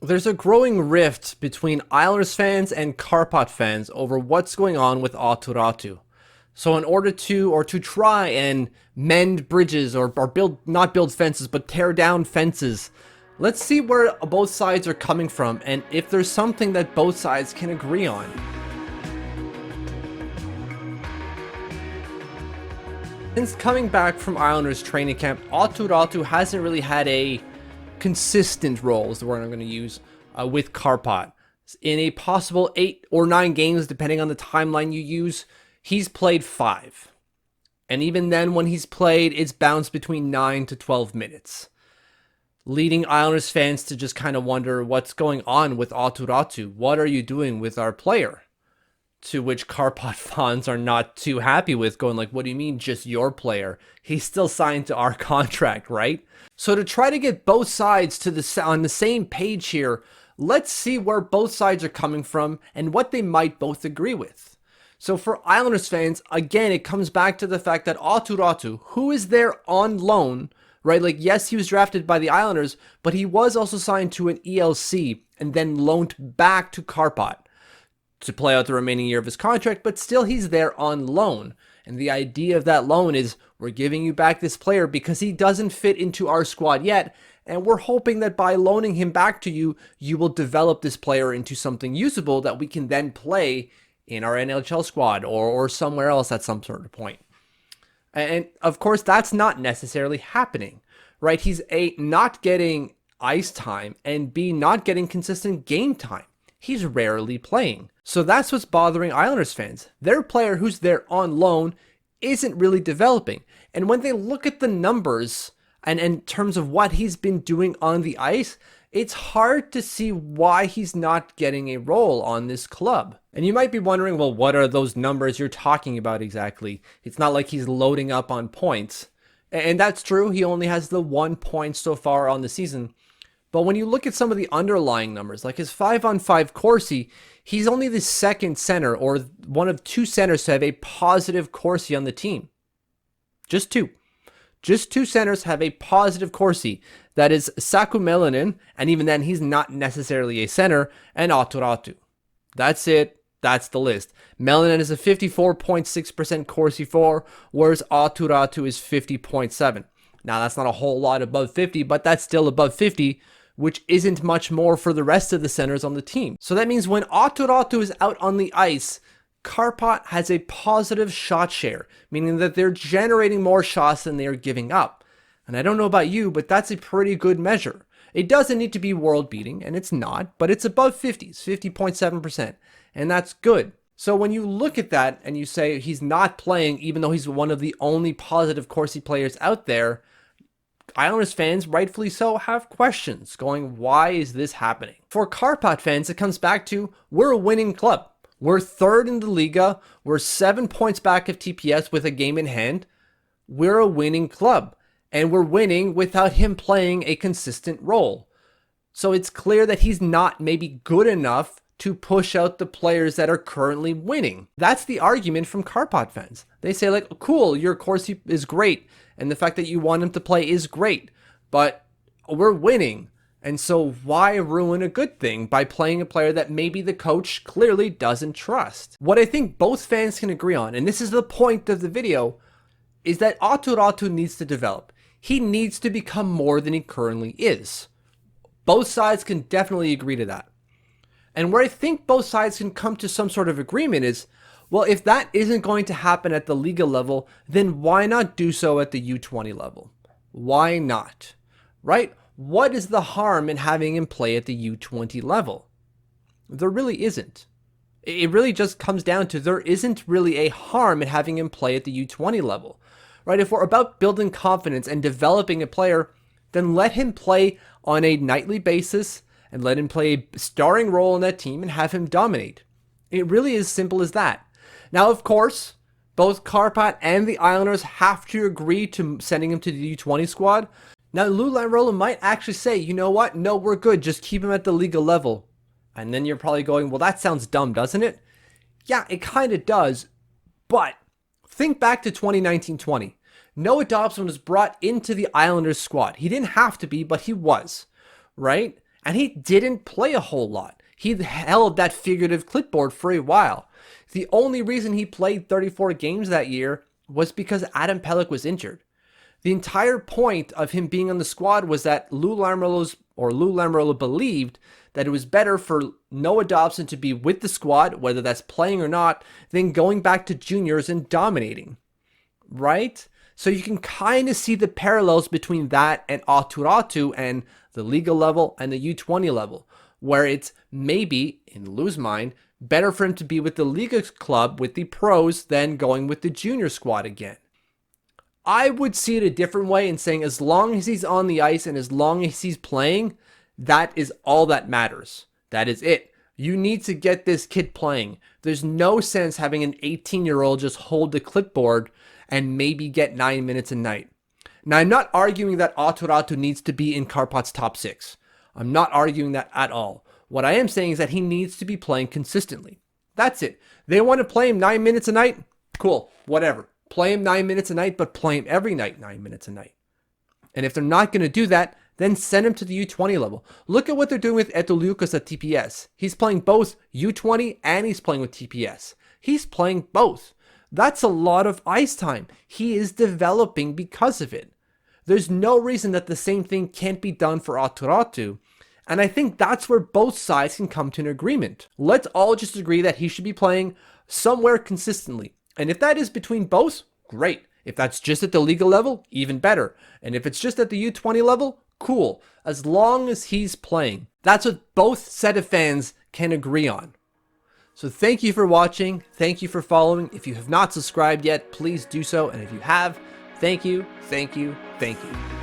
There's a growing rift between Islanders fans and Kärpät fans over what's going on with Aatu Räty. So in order to try and mend bridges or not build fences, but tear down fences, let's see where both sides are coming from and if there's something that both sides can agree on. Since coming back from Islanders training camp, Aatu Räty hasn't really had a consistent role, is the word I'm going to use, with Kärpät. In a possible 8 or 9 games, depending on the timeline you use, he's played 5. And even then, when he's played, it's bounced between 9 to 12 minutes. Leading Islanders fans to just kind of wonder what's going on with Aatu Räty. What are you doing with our player? To which Kärpät fans are not too happy with, going like, what do you mean just your player? He's still signed to our contract, right? So to try to get both sides on the same page here, let's see where both sides are coming from and what they might both agree with. So for Islanders fans, again, it comes back to the fact that Aatu Räty, who is there on loan, right? Like, yes, he was drafted by the Islanders, but he was also signed to an ELC and then loaned back to Kärpät to play out the remaining year of his contract, but still he's there on loan. And the idea of that loan is we're giving you back this player because he doesn't fit into our squad yet, and we're hoping that by loaning him back to you, you will develop this player into something usable that we can then play in our NHL squad or somewhere else at some sort of point. And of course, that's not necessarily happening, right? He's A, not getting ice time, and B, not getting consistent game time. He's rarely playing. So that's what's bothering Islanders fans. Their player who's there on loan isn't really developing. And when they look at the numbers and in terms of what he's been doing on the ice, it's hard to see why he's not getting a role on this club. And you might be wondering, well, what are those numbers you're talking about exactly? It's not like he's loading up on points. And that's true. He only has the 1 point so far on the season. But when you look at some of the underlying numbers, like his 5-on-5 Corsi, he's only the second center or one of 2 centers to have a positive Corsi on the team. Just 2. Just 2 centers have a positive Corsi. That is Saku Melanin, and even then he's not necessarily a center, and Aatu Räty. That's it. That's the list. Melanin is a 54.6% Corsi for, whereas Aatu Räty is 50.7. Now that's not a whole lot above 50, but that's still above 50, which isn't much more for the rest of the centers on the team. So that means when Aatu Räty is out on the ice, Kärpät has a positive shot share, meaning that they're generating more shots than they are giving up. And I don't know about you, but that's a pretty good measure. It doesn't need to be world beating, and it's not, but it's above 50s, 50.7%, and that's good. So when you look at that and you say he's not playing, even though he's one of the only positive Corsi players out there, Islanders fans, rightfully so, have questions going, why is this happening? For Kärpät fans, it comes back to, we're a winning club. We're 3rd in the Liga. We're 7 points back of TPS with a game in hand. We're a winning club. And we're winning without him playing a consistent role. So it's clear that he's not maybe good enough to push out the players that are currently winning. That's the argument from Kärpät fans. They say like, cool, your Corsi is great, and the fact that you want him to play is great, but we're winning. And so why ruin a good thing by playing a player that maybe the coach clearly doesn't trust? What I think both fans can agree on, and this is the point of the video, is that Aatu Räty needs to develop. He needs to become more than he currently is. Both sides can definitely agree to that. And where I think both sides can come to some sort of agreement is, well, if that isn't going to happen at the Liga level, then why not do so at the U20 level? Why not? Right? What is the harm in having him play at the U20 level? There really isn't. It really just comes down to there isn't really a harm in having him play at the U20 level. Right? If we're about building confidence and developing a player, then let him play on a nightly basis and let him play a starring role in that team and have him dominate. It really is simple as that. Now, of course, both Kärpät and the Islanders have to agree to sending him to the U20 squad. Now, Lou Lamoriello might actually say, you know what? No, we're good. Just keep him at the Liga level. And then you're probably going, well, that sounds dumb, doesn't it? Yeah, it kind of does. But think back to 2019-20. Noah Dobson was brought into the Islanders squad. He didn't have to be, but he was, right? and he didn't play a whole lot. He held that figurative clipboard for a while. The only reason he played 34 games that year was because Adam Pelech was injured. The entire point of him being on the squad was that Lou Lamoriello believed that it was better for Noah Dobson to be with the squad, whether that's playing or not, than going back to juniors and dominating. Right? So you can kind of see the parallels between that and Aatu Räty and the Liga level and the U20 level, where it's maybe, in Lou's mind, better for him to be with the Liga club with the pros than going with the junior squad again. I would see it a different way in saying as long as he's on the ice and as long as he's playing, that is all that matters. That is it. You need to get this kid playing. There's no sense having an 18-year-old just hold the clipboard and maybe get 9 minutes a night. Now, I'm not arguing that Aatu Räty needs to be in Kärpat's top 6. I'm not arguing that at all. What I am saying is that he needs to be playing consistently. That's it. They want to play him 9 minutes a night? Cool, whatever. Play him 9 minutes a night, but play him every night 9 minutes a night. And if they're not going to do that, then send him to the U20 level. Look at what they're doing with Eto Lucas at TPS. He's playing both U20 and he's playing with TPS. He's playing both. That's a lot of ice time. He is developing because of it. There's no reason that the same thing can't be done for Aatu Räty. And I think that's where both sides can come to an agreement. Let's all just agree that he should be playing somewhere consistently. And if that is between both, great. If that's just at the Liga level, even better. And if it's just at the U20 level, cool. As long as he's playing. That's what both set of fans can agree on. So thank you for watching. Thank you for following. If you have not subscribed yet, please do so. And if you have, thank you, thank you, thank you.